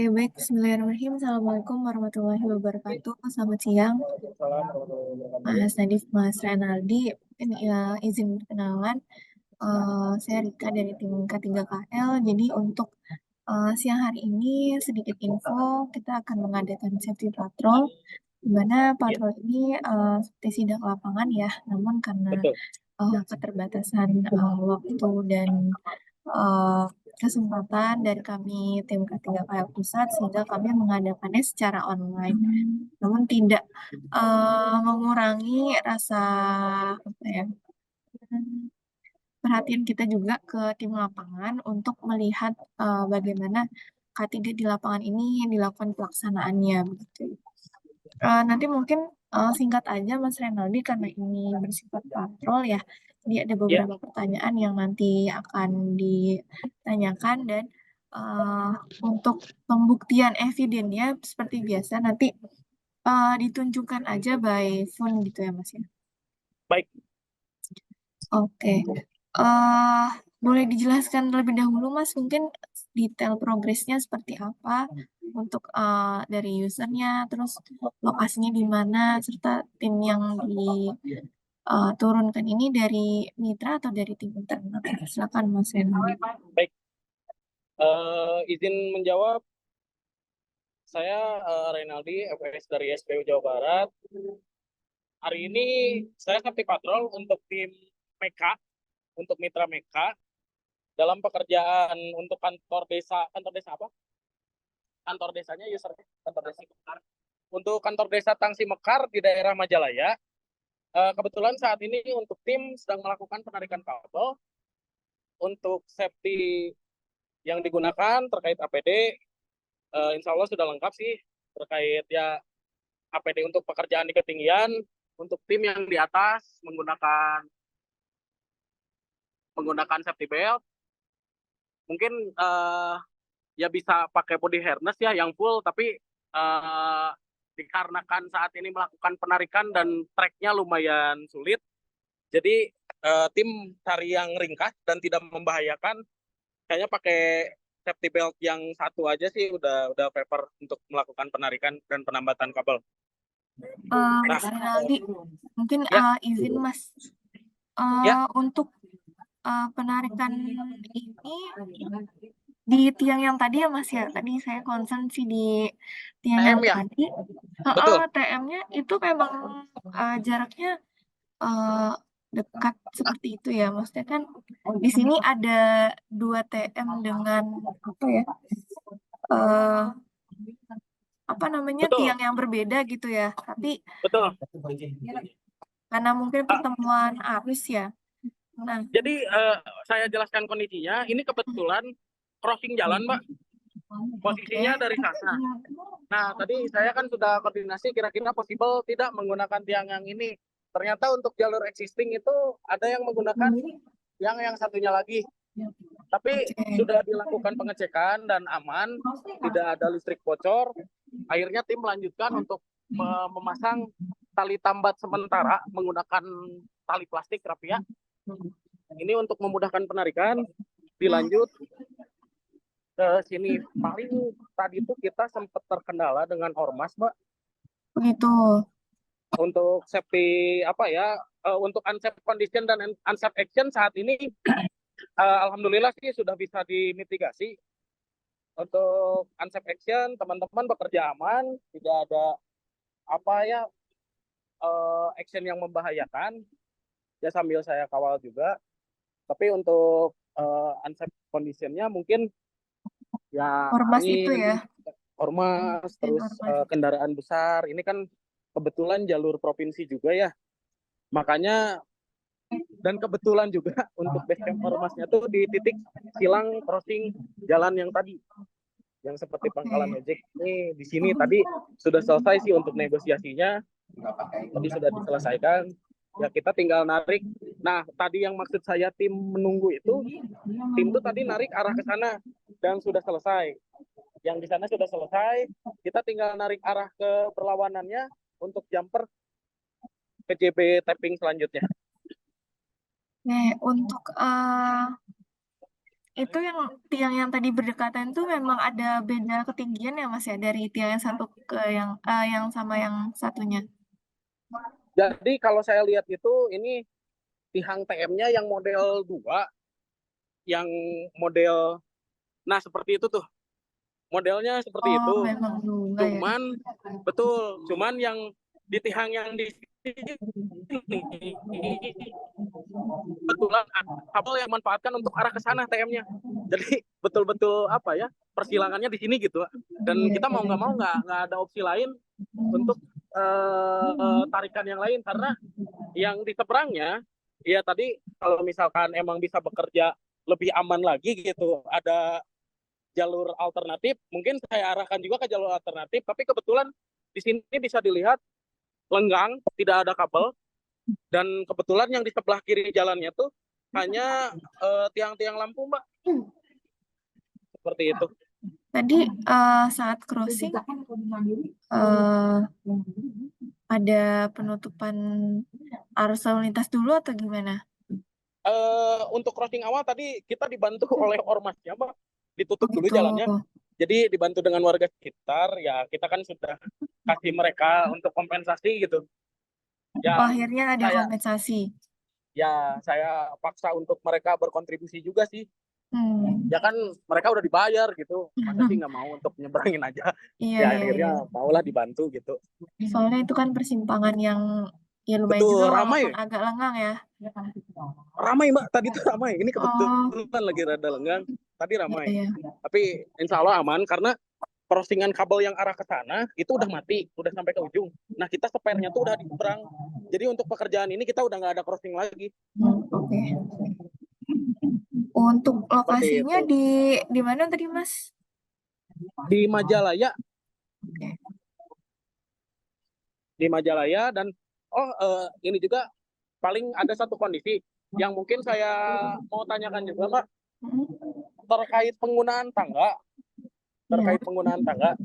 Baik. Bismillahirrahmanirrahim. Assalamualaikum warahmatullahi wabarakatuh. Selamat siang, Mas Nadif, Mas Renaldi. Ini izin perkenalan. Saya Rika dari tim K3KL. Jadi untuk siang hari ini sedikit info, kita akan mengadakan safety patrol, di mana Ya, patrol ini seperti sidak lapangan ya, namun karena betul. keterbatasan waktu dan eh, kesempatan dari kami tim K3KL Pusat, sehingga kami mengadakannya secara online. Namun tidak mengurangi rasa apa ya, perhatian kita juga ke tim lapangan untuk melihat bagaimana K3 di lapangan ini dilakukan pelaksanaannya begitu. Nanti mungkin singkat aja Mas Renaldi, karena ini bersifat patrol ya. Jadi ada Ya, beberapa pertanyaan yang nanti akan ditanyakan, dan eh, untuk pembuktian evidennya seperti biasa nanti ditunjukkan aja by phone gitu ya Mas ya. baik. Oke. eh Boleh dijelaskan terlebih dahulu Mas, mungkin detail progresnya seperti apa untuk dari usernya, terus lokasinya di mana, serta tim yang diturunkan ini dari mitra atau dari tim internal. Silakan Mas Renaldi. Baik. Izin menjawab, saya Renaldi, FS dari SPU Jawa Barat. Hari ini saya safety patrol untuk tim Meka, untuk mitra Meka, dalam pekerjaan untuk kantor desa apa? Kantor desanya usernya, kantor desa Mekar. Untuk kantor desa Tangsi Mekar di daerah Majalaya, kebetulan saat ini untuk tim sedang melakukan penarikan kabel untuk safety yang digunakan terkait APD. Insya Allah sudah lengkap sih terkait ya APD untuk pekerjaan di ketinggian, untuk tim yang di atas menggunakan safety belt. Mungkin ya bisa pakai body harness ya yang full, tapi uh, dikarenakan saat ini melakukan penarikan dan treknya lumayan sulit, jadi tim cari yang ringkas dan tidak membahayakan. Kayaknya pakai safety belt yang satu aja sih udah paper untuk melakukan penarikan dan penambatan kabel. Nah, Mas Renaldi, mungkin ya, izin Mas, ya, untuk penarikan ini di tiang yang tadi ya Mas ya. Tadi saya concern sih di tiang yang TM ya, tadi. betul, TM-nya itu memang jaraknya eh, dekat seperti itu ya. Maksudnya kan di sini ada 2 TM dengan apa ya? eh Apa namanya, betul, tiang yang berbeda gitu ya. Tapi betul. karena mungkin Ah, pertemuan arus ya. Nah, jadi saya jelaskan kondisinya. Ini kebetulan crossing jalan, Mbak. oke. Posisinya dari sana. Nah, tadi saya kan sudah koordinasi kira-kira possible tidak menggunakan tiang yang ini. Ternyata untuk jalur existing itu ada yang menggunakan yang satunya lagi. Tapi Oke. sudah dilakukan pengecekan dan aman, tidak ada listrik bocor. Akhirnya tim melanjutkan untuk memasang tali tambat sementara menggunakan tali plastik rapia. Ini untuk memudahkan penarikan. Hmm, Dilanjut ke sini. Paling tadi itu kita sempat terkendala dengan ormas, Mbak. begitu. Untuk safety apa ya, untuk unsafe condition dan unsafe action saat ini alhamdulillah sih sudah bisa dimitigasi. Untuk unsafe action teman-teman bekerja aman, tidak ada apa ya, action yang membahayakan ya, sambil saya kawal juga. Tapi untuk unsafe conditionnya mungkin ya Ormas itu angin, ya. ormas, Dan terus ormas. kendaraan besar. Ini kan kebetulan jalur provinsi juga ya, makanya. Dan kebetulan juga untuk base camp ormasnya tuh di titik silang crossing jalan yang tadi, yang seperti Pangkalan Oke. Ojek ini. Di sini tadi sudah selesai sih untuk negosiasinya, tadi sudah diselesaikan. Ya kita tinggal narik. Nah, tadi yang maksud saya tim menunggu itu, tim tuh tadi narik arah ke sana dan sudah selesai. Yang di sana sudah selesai, kita tinggal narik arah ke berlawanannya untuk jumper ke JB tapping selanjutnya. Nih, untuk itu yang tiang yang tadi berdekatan tuh memang ada beda ketinggian ya Mas ya dari tiang yang satu ke yang sama yang satunya. Jadi kalau saya lihat itu ini tiang TM-nya yang model 2, yang model, nah seperti itu tuh. Modelnya seperti Oh, itu. memang dua ya. Cuman betul, cuman yang di tiang yang di sini kebetulan kabel yang manfaatkan untuk arah ke sana TM-nya. Jadi betul-betul apa ya, persilangannya di sini gitu. Dan Iya, kita iya, mau nggak mau iya. nggak ada opsi lain untuk tarikan yang lain, karena yang di seberangnya ya tadi kalau misalkan emang bisa bekerja lebih aman lagi gitu, ada jalur alternatif, mungkin saya arahkan juga ke jalur alternatif. Tapi kebetulan di sini bisa dilihat lenggang, tidak ada kabel, dan kebetulan yang di sebelah kiri jalannya tuh hanya tiang-tiang lampu, Mbak, seperti itu. Tadi saat crossing eh, ada penutupan arus lalu lintas dulu atau gimana? Untuk crossing awal tadi kita dibantu oleh ormasnya, Mbak, Oh ditutup dulu gitu. jalannya. Jadi dibantu dengan warga sekitar, ya kita kan sudah kasih mereka untuk kompensasi gitu. Oh, Ya akhirnya ada saya kompensasi. saya paksa untuk mereka berkontribusi juga sih. Hmm. Ya kan mereka udah dibayar gitu, masa sih nggak mau untuk nyeberangin aja. Iya, Ya iya, iya. akhirnya maulah dibantu gitu. Soalnya itu kan persimpangan yang ya lumayan juga Betul, walaupun ramai. agak lengang ya. Ramai, Mbak, tadi tuh ramai. Ini Oh, kebetulan lagi rada lenggang, tadi iya, ramai. iya. Tapi insya Allah aman, karena crossingan kabel yang arah ke sana itu udah mati, udah sampai ke ujung. Nah, kita spare-nya tuh udah di seberang. Jadi untuk pekerjaan ini kita udah nggak ada crossing lagi. Oke. Untuk Seperti lokasinya itu. di mana tadi Mas? Di Majalaya, Oke. dan ini juga paling ada satu kondisi yang mungkin saya mau tanyakan juga, Mbak, Hmm. terkait penggunaan tangga. Iya. Terkait penggunaan tangga,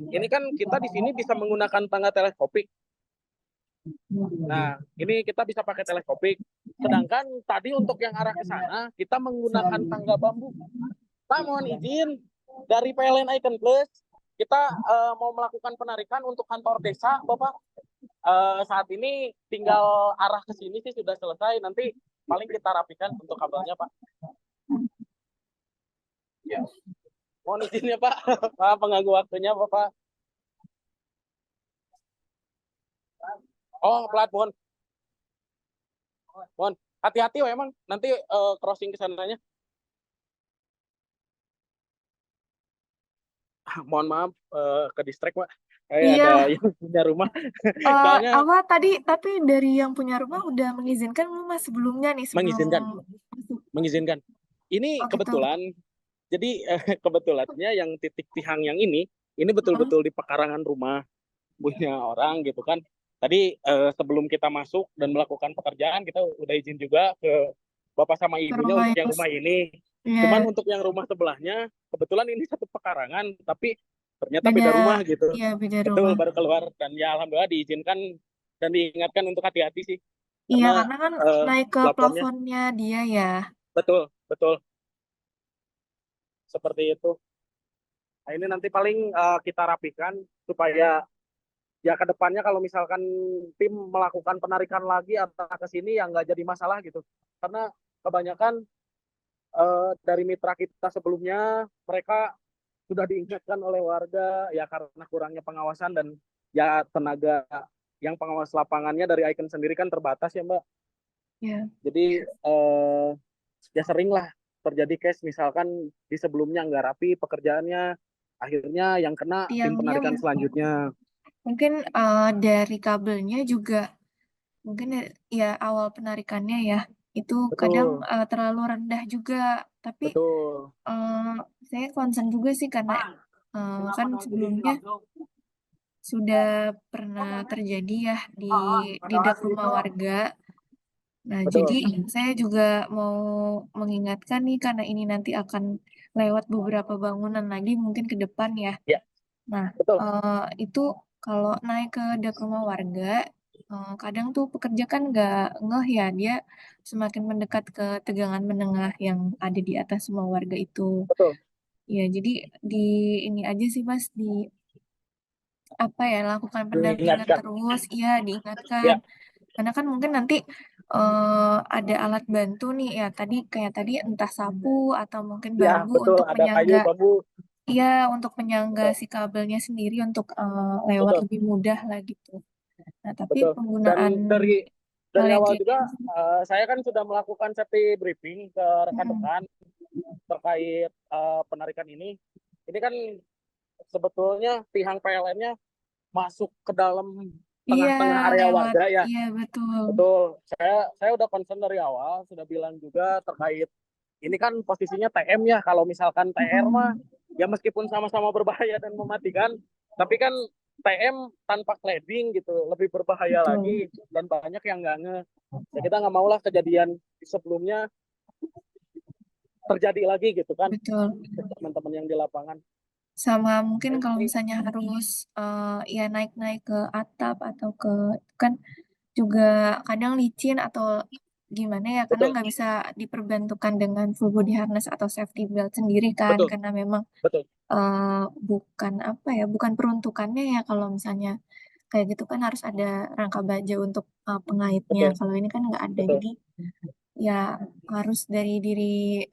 ini kan kita di sini bisa menggunakan tangga teleskopik. Nah, ini kita bisa pakai teleskopik. Sedangkan tadi untuk yang arah ke sana, kita menggunakan tangga bambu. Pak, mohon izin, dari PLN Icon Plus, kita mau melakukan penarikan untuk kantor desa, Bapak. Saat ini tinggal arah ke sini sih sudah selesai. Nanti paling kita rapikan untuk kabelnya, Pak. Ya. Mohon izin ya, Pak. Pak, pengganggu waktunya, Bapak. Oh, pelat, mohon. Mohon. Hati-hati, emang. Nanti crossing ke sananya. Mohon maaf, ke distract, Pak. Kayak ada Iya, yang punya rumah. Soalnya apa tadi tapi dari yang punya rumah udah mengizinkan belum Mas sebelumnya nih sebelum mengizinkan. masuk? Mengizinkan. Ini Oh gitu. kebetulan, jadi kebetulannya yang titik tihang yang ini Hmm. betul-betul di pekarangan rumah punya orang gitu kan. Tadi sebelum kita masuk dan melakukan pekerjaan, kita udah izin juga ke bapak sama Ke ibunya rumah untuk yang yang rumah ini. Cuman ya untuk yang rumah sebelahnya, kebetulan ini satu pekarangan, tapi ternyata beda, beda rumah gitu. ya beda Betul, rumah. baru keluar. Dan ya alhamdulillah diizinkan dan diingatkan untuk hati-hati sih. Iya Karena karena kan eh, naik ke plafonnya, plafonnya dia ya. betul, betul. Seperti itu. Nah, ini nanti paling kita rapikan supaya ya ke depannya kalau misalkan tim melakukan penarikan lagi atau ke sini ya nggak jadi masalah gitu. Karena kebanyakan dari mitra kita sebelumnya mereka sudah diingatkan oleh warga ya karena kurangnya pengawasan dan ya tenaga yang pengawas lapangannya dari Icon sendiri kan terbatas ya, Mbak. Ya. Jadi ya sering lah terjadi case misalkan di sebelumnya nggak rapi pekerjaannya, akhirnya yang kena tim Tiangnya penarikan selanjutnya. mungkin dari kabelnya juga mungkin ya awal penarikannya ya itu kadang Betul, terlalu rendah juga. Tapi betul. eh, saya concern juga sih karena kan sebelumnya sudah pernah terjadi ya di dak rumah warga. Nah, jadi Betul. saya juga mau mengingatkan nih karena ini nanti akan lewat beberapa bangunan lagi mungkin ke depan ya. Ya, Nah, betul. itu kalau naik ke dak rumah warga kadang tuh pekerja kan nggak ngeh ya, dia semakin mendekat ke tegangan menengah yang ada di atas semua warga itu. Betul. Ya, jadi di ini aja sih Mas, di apa ya, lakukan pendampingan Diingatkan. terus, iya diingatkan. Ya, Karena kan mungkin nanti ada alat bantu nih ya, kayak tadi entah sapu atau mungkin ya bambu betul. untuk Ada kayu, menyangga, bambu. iya untuk menyangga Betul, si kabelnya sendiri untuk lewat betul, lebih mudah lah gitu. Nah, tapi betul. Dan penggunaan hal dari yang awal kayak juga gitu, saya kan sudah melakukan safety briefing ke mm, rekan-rekan terkait penarikan ini. Ini kan sebetulnya tiang PLN-nya masuk ke dalam iya tengah-tengah area lewat, warga ya. iya betul, Betul. Saya udah concern dari awal, sudah bilang juga terkait ini kan posisinya TM ya. Kalau misalkan TR mah mm, ya meskipun sama-sama berbahaya dan mematikan, tapi kan TM tanpa cladding gitu lebih berbahaya betul, lagi dan banyak yang nggak nge. Ya kita nggak mau lah kejadian sebelumnya terjadi lagi gitu kan betul. teman-teman yang di lapangan. Sama mungkin kalau Ini misalnya harus ya naik-naik ke atap atau ke kan juga kadang licin atau gimana ya karena betul, nggak bisa diperbantukan dengan full body harness atau safety belt sendiri kan betul, karena memang betul, bukan apa ya bukan peruntukannya ya kalau misalnya kayak gitu kan harus ada rangka baja untuk pengaitnya betul, kalau ini kan nggak ada betul, jadi ya harus dari diri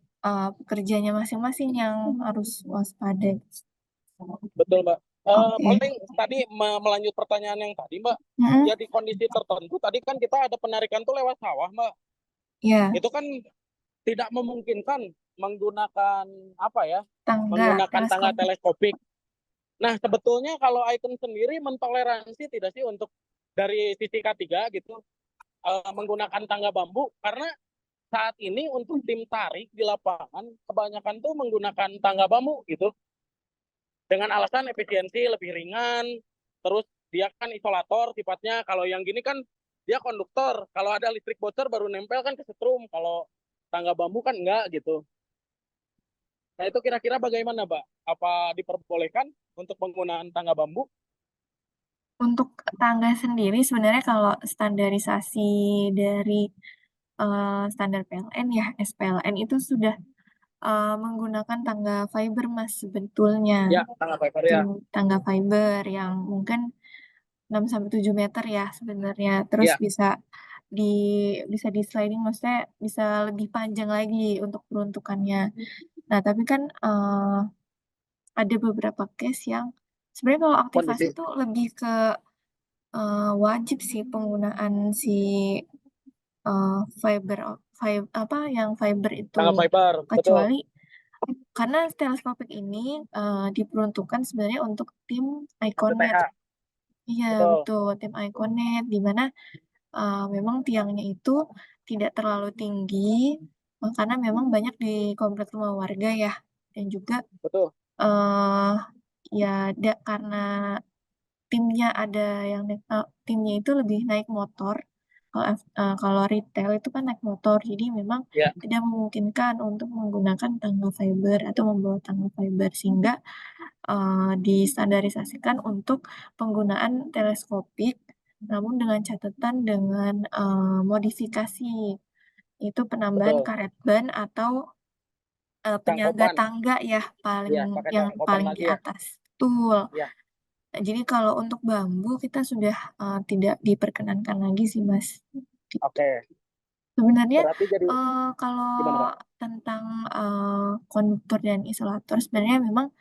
pekerjanya masing-masing yang harus waspada. betul, Mbak. Oke. Paling tadi melanjut pertanyaan yang tadi, Mbak. Mm-mm. Ya di kondisi tertentu tadi kan kita ada penarikan tuh lewat sawah, Mbak. Ya, Itu kan tidak memungkinkan menggunakan apa ya? tangga Menggunakan tangga teleskopik. teleskopik. Nah, sebetulnya kalau Icon sendiri mentoleransi tidak sih untuk dari sisi K3 gitu menggunakan tangga bambu karena saat ini untuk tim tarik di lapangan kebanyakan tuh menggunakan tangga bambu gitu dengan alasan efisiensi lebih ringan, terus dia kan isolator sifatnya. Kalau yang gini kan dia konduktor. Kalau ada listrik bocor baru nempel kan ke setrum. Kalau tangga bambu kan enggak gitu. Nah itu kira-kira bagaimana, Mbak? Apa diperbolehkan untuk penggunaan tangga bambu? Untuk tangga sendiri sebenarnya kalau standarisasi dari standar PLN ya, SPLN itu sudah menggunakan tangga fiber Mas sebetulnya. Ya, tangga fiber Itu ya. tangga fiber yang mungkin 6 sampai 7 meter ya sebenarnya. Terus Iya, di bisa di sliding maksudnya bisa lebih panjang lagi untuk peruntukannya. Nah, tapi kan ada beberapa case yang sebenarnya kalau aktivasi kondisi itu lebih ke wajib sih penggunaan si apa yang fiber itu, tangga fiber, betul. kecuali karena teleskopik ini diperuntukkan sebenarnya untuk tim Iconet. TTH, Iya betul, betul, tim Iconet di mana memang tiangnya itu tidak terlalu tinggi karena memang banyak di komplek rumah warga ya, dan juga betul, eh ya karena timnya itu lebih naik motor. Kalau retail itu kan naik motor, jadi memang ya, tidak memungkinkan untuk menggunakan tangga fiber atau membawa tangga fiber sehingga distandarisasikan untuk penggunaan teleskopik, namun dengan catatan dengan modifikasi itu penambahan betul. karet ban atau penyangga Cangkopan, tangga ya paling ya, pakai yang cangkopan paling di lagi ya. atas. Betul. Ya, Nah, jadi kalau untuk bambu kita sudah tidak diperkenankan lagi sih Mas. Gitu. oke. Sebenarnya Berarti jadi kalau gimana, Pak? tentang konduktor dan isolator sebenarnya memang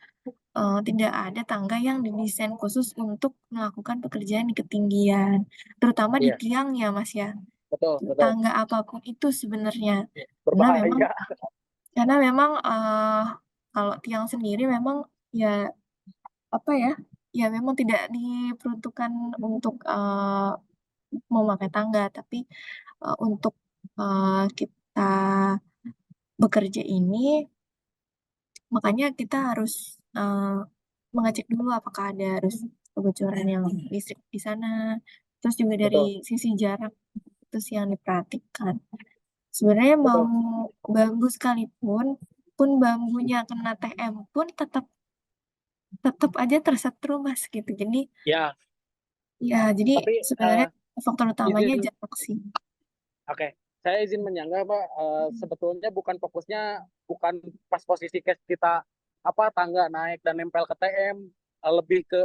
tidak ada tangga yang didesain khusus untuk melakukan pekerjaan di ketinggian, terutama di Iya, tiang ya Mas ya. betul, betul. Tangga apapun itu sebenarnya, karena memang Berbahaya. kalau tiang sendiri memang ya apa ya, ya memang tidak diperuntukkan untuk memakai tangga, tapi untuk kita bekerja ini, makanya kita harus mengecek dulu apakah ada harus kebocoran yang listrik di sana. Terus juga dari Betul, sisi jarak itu sih yang diperhatikan. Sebenarnya mau betul. bambu sekalipun, pun bambunya kena TM pun tetap tetap aja tersetrum mas gitu. Jadi Ya, ya jadi tapi sebenarnya. Faktor utamanya Izin, jarak sih. oke. Saya izin menyanggah, Mbak. Sebetulnya bukan fokusnya, bukan pas posisi case kita apa tangga naik dan nempel ke TM. Lebih ke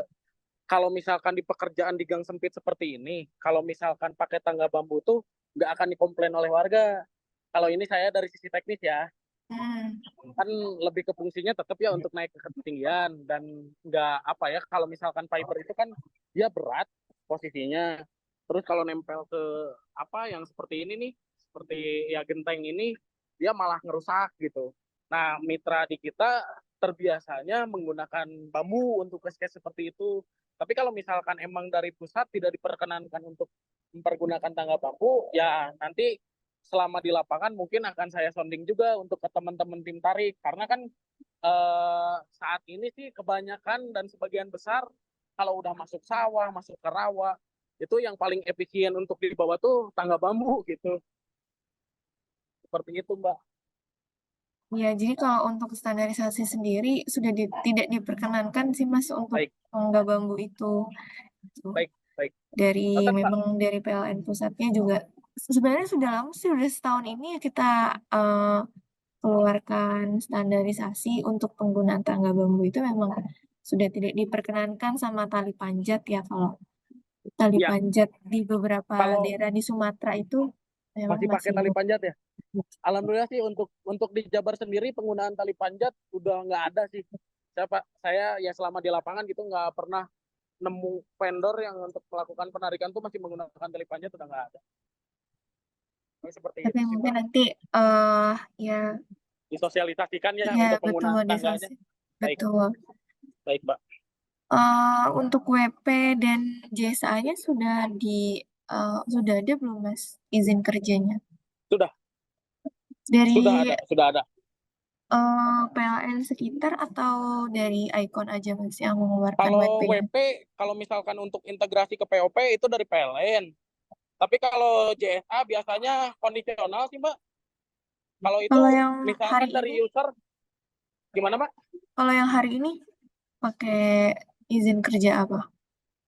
kalau misalkan di pekerjaan di gang sempit seperti ini, kalau misalkan pakai tangga bambu tuh nggak akan dikomplain oleh warga. Kalau ini saya dari sisi teknis ya, Hmm. kan lebih ke fungsinya tetap ya untuk naik ke ketinggian dan nggak apa ya, kalau misalkan fiber itu kan dia berat posisinya, terus kalau nempel ke apa yang seperti ini nih, seperti ya genteng ini, dia malah ngerusak gitu. Nah, mitra di kita terbiasanya menggunakan bambu untuk case-case seperti itu. Tapi kalau misalkan emang dari pusat tidak diperkenankan untuk mempergunakan tangga bambu, ya nanti selama di lapangan mungkin akan saya sounding juga untuk ke teman-teman tim tarik, karena kan saat ini sih kebanyakan dan sebagian besar kalau udah masuk sawah, masuk ke rawa, itu yang paling efisien untuk dibawa tuh tangga bambu gitu. Seperti itu, Mbak. Ya, jadi kalau untuk standarisasi sendiri sudah tidak diperkenankan sih Mas untuk Baik, tangga bambu itu. Gitu. baik, baik. Dari Tetap, Mbak. memang dari PLN pusatnya juga sebenarnya sudah lama sih, udah setahun ini ya kita eh, keluarkan standarisasi untuk penggunaan tangga bambu itu memang sudah tidak diperkenankan sama tali panjat ya. Kalau tali Ya, panjat di beberapa kalau daerah di Sumatera itu memang masih pakai masih tali panjat ya. Alhamdulillah sih untuk di Jabar sendiri penggunaan tali panjat udah nggak ada sih. Saya ya selama di lapangan gitu nggak pernah nemu vendor yang untuk melakukan penarikan tuh masih menggunakan tali panjat, udah nggak ada. Nah, seperti tapi itu sih, mungkin Mbak. nanti eh ya Disosialisasikan ya ya untuk betul penggunaan tangganya. desasi Baik, betul. baik, Mbak. Untuk WP dan JSA-nya sudah ada belum Mas izin kerjanya Sudah, dari sudah ada. PLN sekitar atau dari Icon aja Mas yang mengeluarkan Kalau WP-nya? WP, kalau misalkan untuk integrasi ke POP itu dari PLN. Tapi kalau JSA biasanya kondisional sih, Mbak. Kalau itu Kalau yang hari misalkan ini, dari user, gimana, Mbak? kalau yang hari ini pakai izin kerja apa?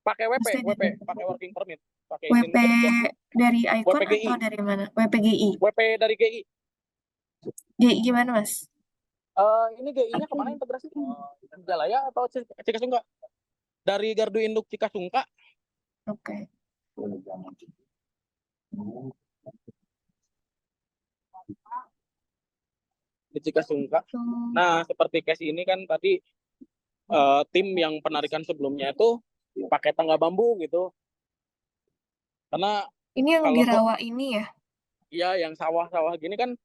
Pakai WP, Maksudnya WP, dari pakai working permit, pakai izin WP kerja. dari Icon atau WPGI, dari mana? WPGI. WP dari GI. GI gimana Mas? Ini GI-nya kemana integrasi? Jalaya atau Cikasungka? Dari Gardu Induk Cikasungka Oke. di Cikasungka. Hmm. Nah, seperti case ini kan tadi tim yang penarikan sebelumnya itu pakai tangga bambu gitu. Karena Ini yang di kalau rawa ini ya? ya yang sawah-sawah gini kan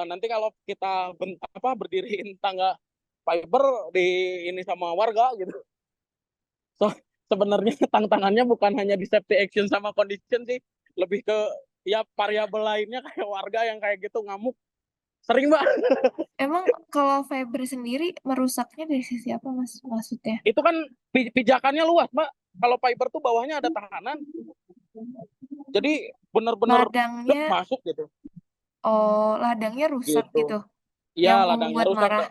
nanti kalau kita berdiriin tangga fiber di ini sama warga gitu. So, sebenarnya tantangannya bukan hanya di safety action sama condition sih, lebih ke ya variabel lainnya kayak warga yang kayak gitu ngamuk. Sering, Mbak. Emang kalau fiber sendiri merusaknya dari sisi apa Mas maksudnya? Itu kan pijakannya luas, Mbak. Kalau fiber tuh bawahnya ada tahanan. Jadi benar-benar Ladangnya, masuk gitu. ladangnya rusak Gitu. gitu, Ya, yang ladangnya membuat rusak. marah.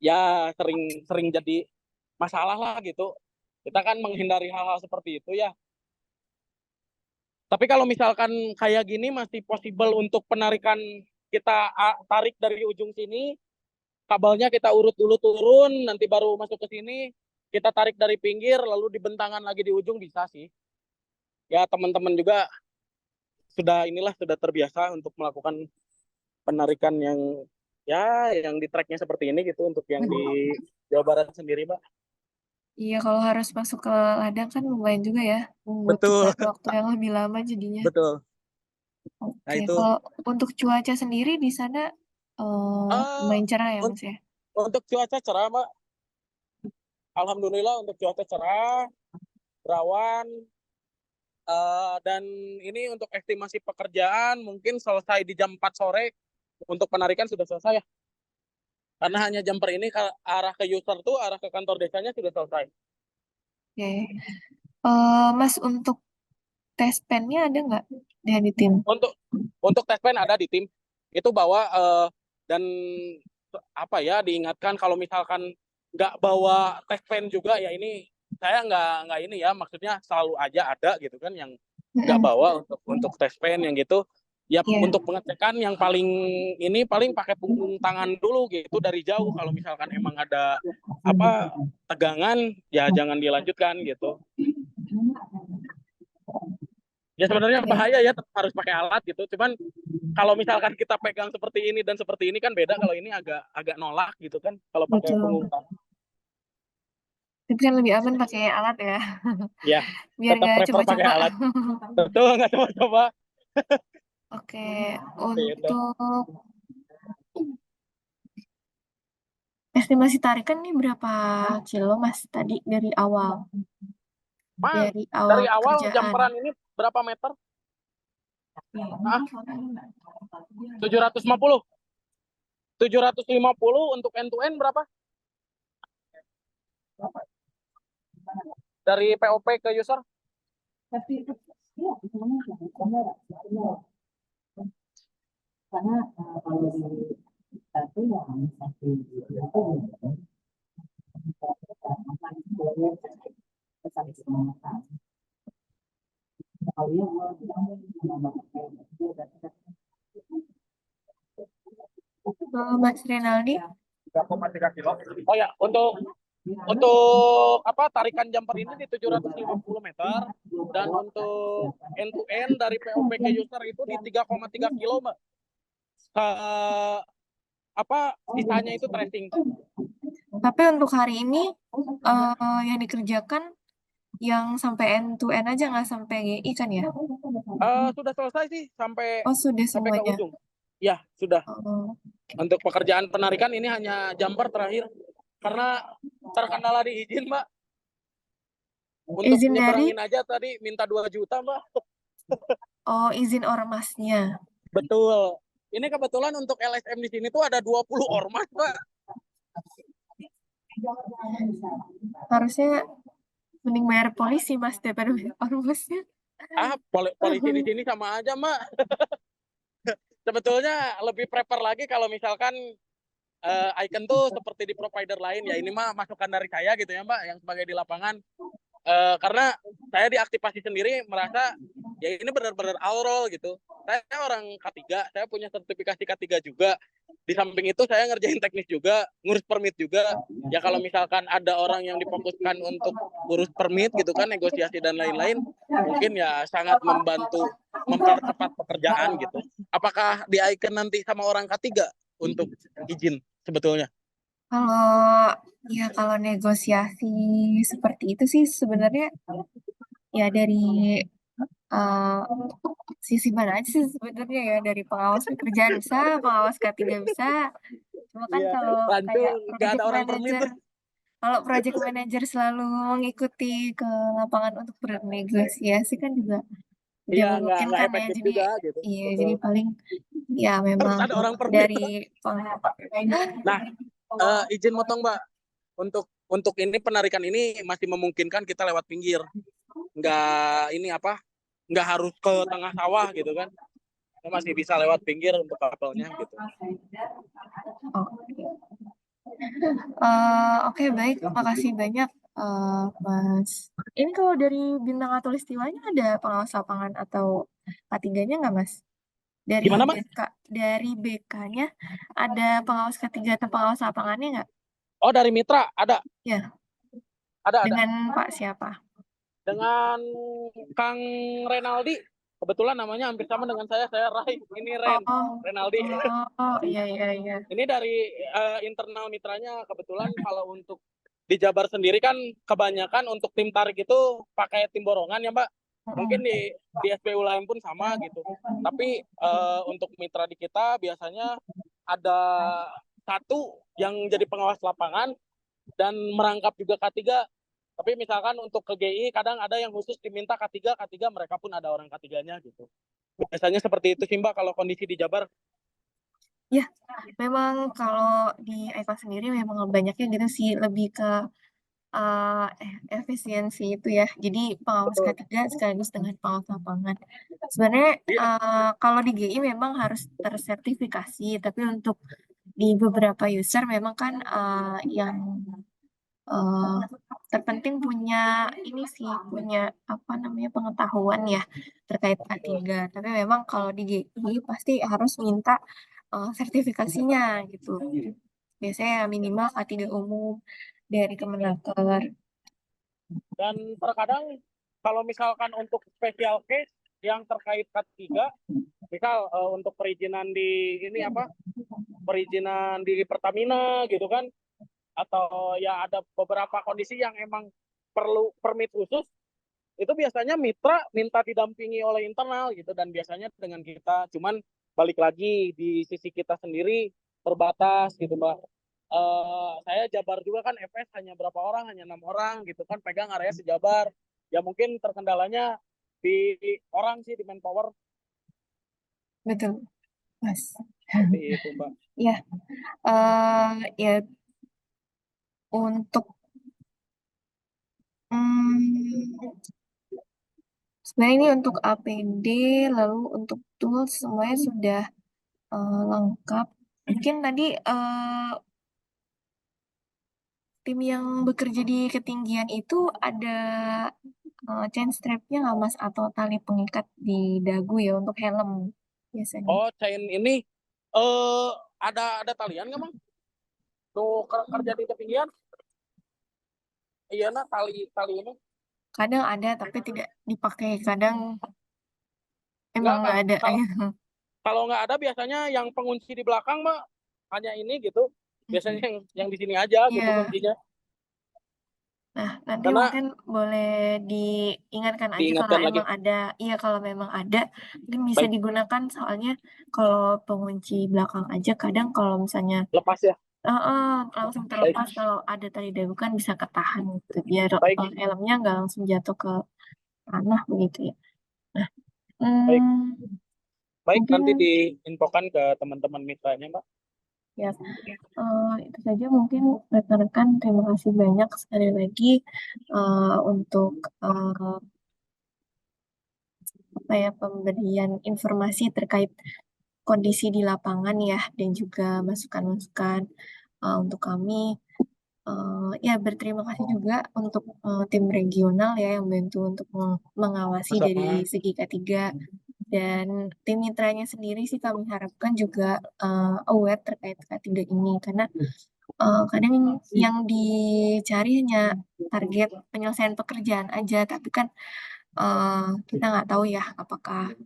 Ya, sering sering jadi masalah lah gitu. Kita kan menghindari hal-hal seperti itu ya. Tapi kalau misalkan kayak gini masih possible untuk penarikan, kita tarik dari ujung sini, kabelnya kita urut dulu turun, nanti baru masuk ke sini, kita tarik dari pinggir, lalu dibentangan lagi di ujung bisa sih. Ya teman-teman juga sudah terbiasa untuk melakukan penarikan yang ya yang di tracknya seperti ini gitu untuk yang di Jawa Barat sendiri, Mbak. Iya, kalau harus masuk ke ladang kan lumayan juga ya, Betul, membutuhkan waktu yang lebih lama jadinya. betul. Nah Oke, itu kalau untuk cuaca sendiri di sana uh, lumayan cerah ya Mas ya? untuk cuaca cerah, Mbak. Alhamdulillah untuk cuaca cerah, berawan, dan ini untuk estimasi pekerjaan mungkin selesai di jam 4 sore, untuk penarikan sudah selesai ya. Karena hanya jumper ini ke arah ke user tuh, arah ke kantor desanya sudah selesai. Oke. Mas, untuk tes pennya ada nggak dari tim? Untuk test pen ada di tim. Itu bawa dan apa ya diingatkan kalau misalkan nggak bawa test pen juga ya ini saya nggak ini ya, maksudnya selalu aja ada gitu kan yang nggak bawa untuk tes pen yang gitu. Ya Iya. untuk pengecekan yang paling pakai punggung tangan dulu gitu dari jauh. Kalau misalkan emang ada apa tegangan ya jangan dilanjutkan gitu. Ya sebenarnya Oke. bahaya ya, tetap harus pakai alat gitu. Cuman kalau misalkan kita pegang seperti ini dan seperti ini kan beda. Kalau ini agak nolak gitu kan kalau pakai Betul. punggung tangan. Tapi kan lebih aman pakai alat ya. Ya Biar tetap gak prefer pakai coba-coba. alat. Betul, nggak coba-coba. Oke, Gitu. untuk estimasi tarikan nih berapa kilo Mas tadi Mas, dari awal dari awal pekerjaan? jamperan ini berapa meter? Ah, 750. 750 untuk end to end berapa? Dari POP ke user? Mas Renaldi, 3,3 kilo. Oh ya, untuk apa tarikan jumper ini di 750 meter dan untuk end to end dari POP ke user itu di 3,3 kilo, Mbak. Apa sisanya itu tracing. tapi untuk hari ini yang dikerjakan yang sampai end to end aja nggak sampai GI kan ya? Sudah selesai sih sampai Oh sudah sampai ke semuanya. ujung. Ya, sudah. Oh, Untuk pekerjaan penarikan ini hanya jumper terakhir karena terkendala di izin, Mbak. Untuk izin dari, nyeberangin aja tadi minta 2 juta, Mbak. oh izin ormasnya. Betul. Ini kebetulan untuk LSM di sini tuh ada 20 ormas, Mbak. Harusnya mending bayar polisi Mas daripada bayar ormasnya. Polisi di sini sama aja, Mbak. Sebetulnya lebih prefer lagi kalau misalkan icon tuh seperti di provider lain ya, ini mah masukan dari saya gitu ya Mbak yang sebagai di lapangan. Karena saya diaktifasi sendiri merasa ya ini benar-benar all roll gitu. Saya orang K3, saya punya sertifikasi K3 juga. Di samping itu saya ngerjain teknis juga, ngurus permit juga. Ya kalau misalkan ada orang yang difokuskan untuk ngurus permit gitu kan, negosiasi dan lain-lain, mungkin ya sangat membantu mempercepat pekerjaan gitu. Apakah di icon nanti sama orang K3 untuk izin sebetulnya? Kalau kalau negosiasi seperti itu sih sebenarnya ya dari eh, sisi mana aja sih sebenarnya ya, dari pengawas pekerjaan bisa, pengawas K3 bisa. Cuma kan Iya, kalau rancu kayak nggak ada project orang permit manager, tuh. kalau project manager selalu mengikuti ke lapangan untuk bernegosiasi kan juga tidak Iya, nggak memungkinkan ya. efektif Jadi juga gitu. iya, Betul. jadi paling ya Harus memang ada orang permit. dari pengawas. Nah, izin motong Mbak, untuk ini penarikan ini masih memungkinkan kita lewat pinggir, nggak ini apa, nggak harus ke tengah sawah gitu kan, kita masih bisa lewat pinggir untuk kapalnya gitu. Oke. Oke, baik. Makasih banyak, Mas. Ini kalau dari Bintang Katulistiwanya ada pengawas lapangan atau K3-nya nggak, Mas? Dari Gimana Mbak? BK, dari BK-nya ada pengawas K3 atau pengawas lapangannya nggak? Oh dari Mitra Ya, ada dengan Pak siapa? dengan Kang Renaldi, kebetulan namanya hampir sama dengan saya Rai, ini Oh, Renaldi. iya, iya, iya. Ini dari internal mitranya kebetulan kalau untuk di Jabar sendiri kan kebanyakan untuk tim tarik itu pakai tim borongan ya Mbak. Mungkin Mm-mm. di SPU lain pun sama gitu. Tapi untuk mitra di kita biasanya ada satu yang jadi pengawas lapangan dan merangkap juga K3. Tapi misalkan untuk ke GI kadang ada yang khusus diminta K3, K3 mereka pun ada orang K3-nya gitu. Biasanya seperti itu sih Mbak kalau kondisi di Jabar. Ya, memang kalau di Eka sendiri memang banyaknya gitu sih, lebih ke efisiensi itu ya. Jadi pengawas Betul. K3 sekaligus dengan pengawas lapangan. Sebenarnya Iya. kalau di GI memang harus tersertifikasi, tapi untuk di beberapa user memang kan yang eh, terpenting punya punya ini sih, punya apa namanya pengetahuan ya terkait A3. Tapi memang kalau di GI pasti harus minta sertifikasinya gitu. Biasanya minimal A3 umum dari Kemenaker. Dan terkadang kalau misalkan untuk special case yang terkait K3, misal untuk perizinan di ini apa? Perizinan di Pertamina gitu kan, atau ya ada beberapa kondisi yang emang perlu permit khusus, itu biasanya mitra minta didampingi oleh internal gitu, dan biasanya dengan kita. Cuman balik lagi di sisi kita sendiri terbatas gitu Mbak. Saya Jabar juga kan, FS hanya berapa orang, hanya 6 orang gitu kan, pegang area sejabar. Ya mungkin terkendalanya di orang sih, di manpower, Betul, Mas. seperti itu Mbak. Ya, ya untuk hmm, sebenarnya ini untuk APD, lalu untuk tools semuanya sudah lengkap. Mungkin tadi tim yang bekerja di ketinggian itu ada chain strapnya nggak Mas atau tali pengikat di dagu ya untuk helm biasanya. Oh, chain ini eh ada talian nggak Mang? Tuh kerja di ketinggian? Iya nah, tali tali ini. Kadang ada tapi tidak dipakai, kadang emang Enggak nggak ada. kalau kalau nggak ada biasanya yang pengunci di belakang mah hanya ini gitu. Biasanya yang di sini aja gitu Iya. kuncinya. Nah, nanti Karena mungkin boleh diingatkan aja kalau diingatkan lagi. emang ada, iya kalau memang ada, mungkin bisa Baik, digunakan soalnya kalau pengunci belakang aja kadang kalau misalnya lepas ya. langsung Baik, terlepas, kalau ada tali dagu kan bisa ketahan gitu, biar baik, helmnya nggak langsung jatuh ke tanah begitu ya. Nah, baik, baik. mungkin Nanti diinfokan ke teman-teman mitranya, Mbak. ya itu saja mungkin rekan-rekan, terima kasih banyak sekali lagi untuk apa ya pemberian informasi terkait kondisi di lapangan ya dan juga masukan-masukan untuk kami. Ya berterima kasih juga untuk tim regional ya yang bantu untuk mengawasi dari Sama. segi K3, dan tim mitranya sendiri sih kami harapkan juga aware terkait K3 ini, karena kadang yang dicari hanya target penyelesaian pekerjaan aja, tapi kan kita nggak tahu ya apakah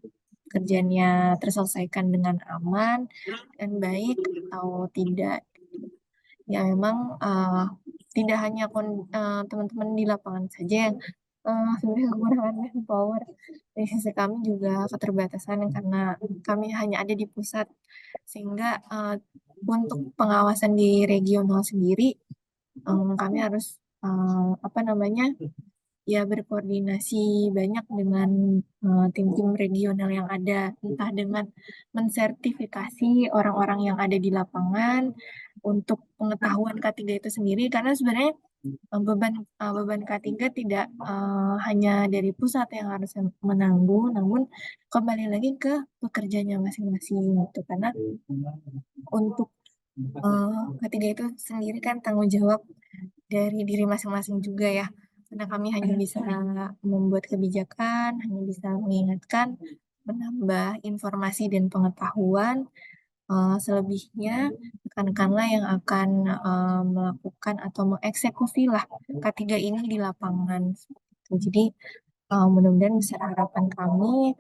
kerjanya terselesaikan dengan aman dan baik atau tidak. Ya memang tidak hanya teman-teman di lapangan saja yang sebenarnya kekurangan manpower. Dari sisi kami juga keterbatasan karena kami hanya ada di pusat, sehingga untuk pengawasan di regional sendiri kami harus apa namanya ya berkoordinasi banyak dengan tim-tim regional yang ada, entah dengan mensertifikasi orang-orang yang ada di lapangan untuk pengetahuan K3 itu sendiri, karena sebenarnya beban K3 tidak hanya dari pusat yang harus menanggung, namun kembali lagi ke pekerjanya masing-masing gitu, karena untuk K3 itu sendiri kan tanggung jawab dari diri masing-masing juga ya. Karena kami hanya bisa membuat kebijakan, hanya bisa mengingatkan, menambah informasi dan pengetahuan. Selebihnya rekan-rekanlah yang akan melakukan atau mengeksekusi lah K3 ini di lapangan. Jadi mudah-mudahan besar harapan kami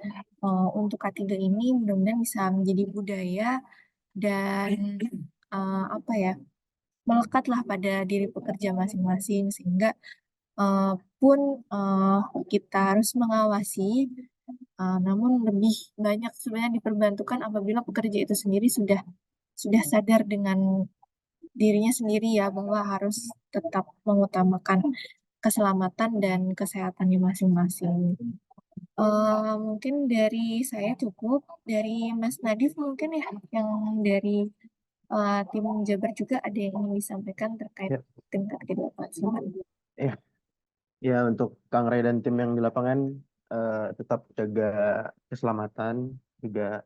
untuk K3 ini mudah-mudahan bisa menjadi budaya dan apa ya melekatlah pada diri pekerja masing-masing, sehingga eh, pun eh, kita harus mengawasi, namun lebih banyak sebenarnya diperbantukan apabila pekerja itu sendiri sudah sadar dengan dirinya sendiri ya bahwa harus tetap mengutamakan keselamatan dan kesehatannya masing-masing. Mungkin dari saya cukup, dari Mas Nadif mungkin ya yang dari tim Jabar juga ada yang ingin disampaikan terkait Ya, tingkat kedapatan. ya, ya untuk Kang Ray dan tim yang di lapangan tetap jaga keselamatan, juga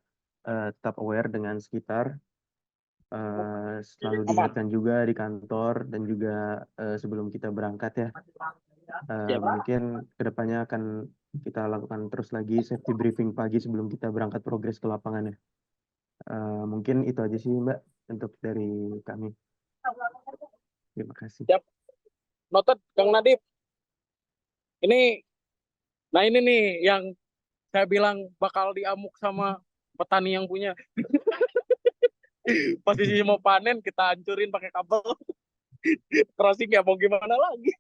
tetap aware dengan sekitar, selalu Aman. diingatkan juga di kantor dan juga sebelum kita berangkat ya, Siap. Mungkin kedepannya akan kita lakukan terus lagi safety briefing pagi sebelum kita berangkat progres ke lapangan ya. Mungkin itu aja sih Mbak untuk dari kami. Terima kasih. Siap. Noted, Kang Nadib. Nah ini nih yang saya bilang bakal diamuk sama petani yang punya. Posisi mau panen kita hancurin pakai kabel. Crossing ya mau gimana lagi.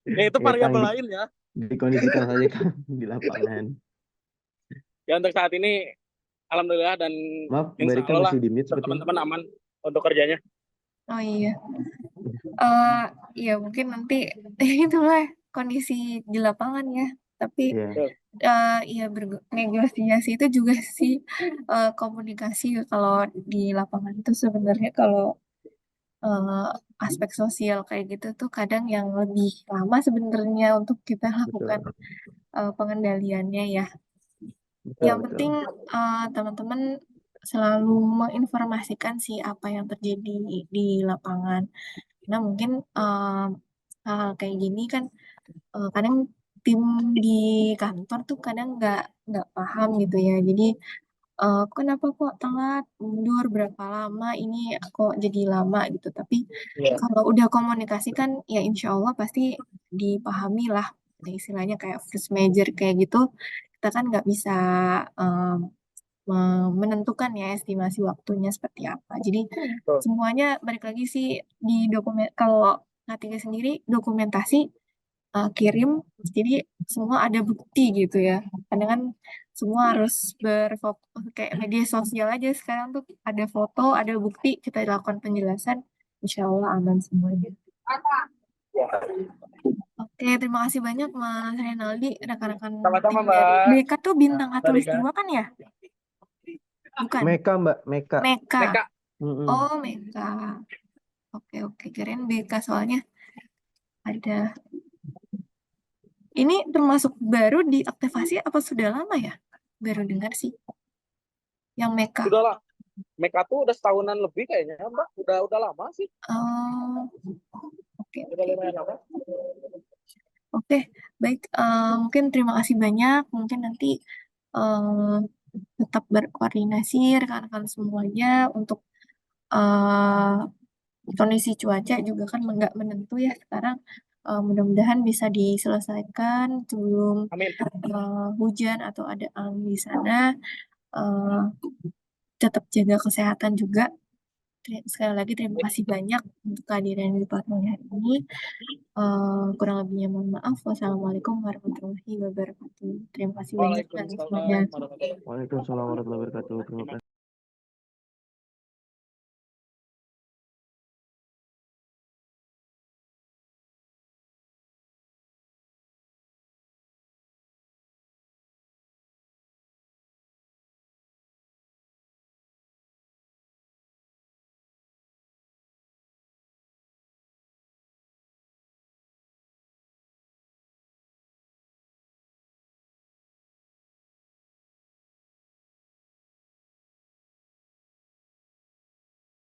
Ya itu Ya Kang, variabel lain ya. dikondisikan saja Kang di lapangan. Ya untuk saat ini alhamdulillah dan Maaf, Mbak insya Rika Allah lah masih di mute untuk sepertinya. teman-teman aman untuk kerjanya. Oh iya, ya mungkin nanti itulah kondisi di lapangan ya. Tapi Iya, ya negosiasi itu juga sih, komunikasi kalau di lapangan itu sebenarnya kalau eh, aspek sosial kayak gitu tuh kadang yang lebih lama sebenarnya untuk kita lakukan betul. pengendaliannya ya. Betul, Yang betul. penting teman-teman selalu menginformasikan sih apa yang terjadi di lapangan. Nah mungkin hal kayak gini kan kadang tim di kantor tuh kadang nggak paham gitu ya. Jadi kenapa kok telat, mundur berapa lama, ini kok jadi lama gitu. Tapi Iya. kalau udah komunikasi kan ya insya Allah pasti dipahami lah. Ada istilahnya kayak first major kayak gitu. Kita kan nggak bisa em, menentukan ya estimasi waktunya seperti apa. Jadi Tuh. semuanya balik lagi sih di dokumen. Kalau Ketiga sendiri dokumentasi kirim, jadi semua ada bukti gitu ya. Karena kan semua harus berfokus kayak media sosial aja sekarang tuh ada foto, ada bukti, kita lakukan penjelasan, insya Allah aman semuanya. Oke, terima kasih banyak Mas Renaldi, rekan-rekan Sama-sama tim dari Mbak BK tuh Bintang Sarika. Katulistiwa kan ya? Bukan, Meka Mbak, Meka. Meka. Meka. Mm-mm. Oh, Meka. Oke, oke, keren BK soalnya ada. Ini termasuk baru diaktifasi apa sudah lama ya? Baru dengar sih, yang Meka. Sudah lah. Meka tuh udah setahunan lebih kayaknya Mbak. Udah lama sih. Oh, oke, Udah oke. lumayan lama. Oke, baik. Mungkin terima kasih banyak. Mungkin nanti eh, tetap berkoordinasi rekan-rekan semuanya untuk eh, kondisi cuaca juga kan nggak menentu ya sekarang. Mudah-mudahan bisa diselesaikan sebelum Amin. hujan atau ada angin di sana. Eh, Tetap jaga kesehatan juga. Sekali lagi terima kasih banyak untuk kehadiran di platform hari ini. Kurang lebihnya mohon maaf. Wassalamualaikum warahmatullahi wabarakatuh. Terima kasih banyak dan semuanya. Waalaikumsalam warahmatullahi wabarakatuh. Waalaikumsalam warahmatullahi wabarakatuh. Terima kasih.